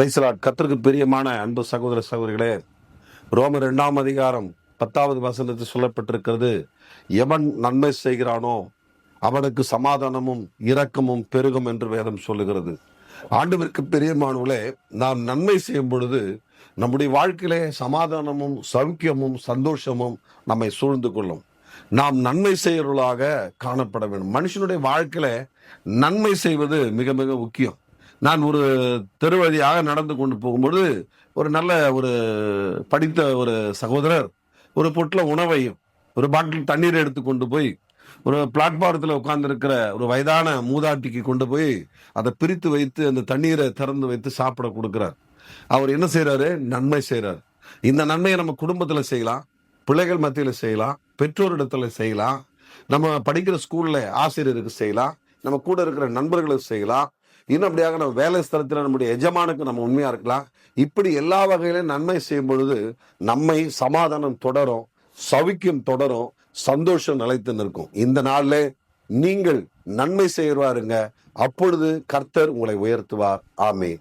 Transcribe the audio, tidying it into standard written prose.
கர்த்தருக்கு பிரியமான அன்பு சகோதர சகோதரிகளே, ரோமர் 2ஆம் அதிகாரம் 10வது வசனத்தில் சொல்லப்பட்டிருக்கிறது, எவன் நன்மை செய்கிறானோ அவனுக்கு சமாதானமும் இரக்கமும் பெருகும் என்று வேதம் சொல்லுகிறது. ஆண்டவருக்கு பிரியமானவர்களே, நாம் நன்மை செய்யும் பொழுது நம்முடைய வாழ்க்கையிலே சமாதானமும் சௌக்கியமும் சந்தோஷமும் நம்மை சூழ்ந்து கொள்ளும். நாம் நன்மை செய்கிறவர்களாக காணப்பட வேண்டும். மனுஷனுடைய வாழ்க்கையில நன்மை செய்வது மிக மிக முக்கியம். நான் ஒரு தெரு வழியாக நடந்து கொண்டு போகும்பொழுது ஒரு நல்ல ஒரு படித்த ஒரு சகோதரர் ஒரு பொட்டில் உணவையும் ஒரு பாட்டில் தண்ணீரை எடுத்து கொண்டு போய் ஒரு பிளாட்பாரத்தில் உட்கார்ந்துருக்கிற ஒரு வயதான மூதாட்டிக்கு கொண்டு போய் அதை பிரித்து வைத்து அந்த தண்ணீரை திறந்து வைத்து சாப்பிட கொடுக்கிறார். அவர் என்ன செய்யறாரு? நன்மை செய்யறாரு. இந்த நன்மையை நம்ம குடும்பத்துல செய்யலாம், பிள்ளைகள் மத்தியில செய்யலாம், பெற்றோரிடத்துல செய்யலாம், நம்ம படிக்கிற ஸ்கூல்ல ஆசிரியருக்கு செய்யலாம், நம்ம கூட இருக்கிற நண்பர்களுக்கு செய்யலாம், இன்னும் அப்படியாக நம்ம வேலை ஸ்தலத்தில் நம்முடைய எஜமானுக்கு நம்ம உண்மையா இருக்கலாம். இப்படி எல்லா வகையிலும் நன்மை செய்யும் பொழுது நம்மை சமாதானம் தொடரும், சௌக்கியம் தொடரும், சந்தோஷம் நிலைத்து நிற்கும். இந்த நாள்ல நீங்கள் நன்மை செய்வாருங்க, அப்பொழுது கர்த்தர் உங்களை உயர்த்துவார். ஆமென்.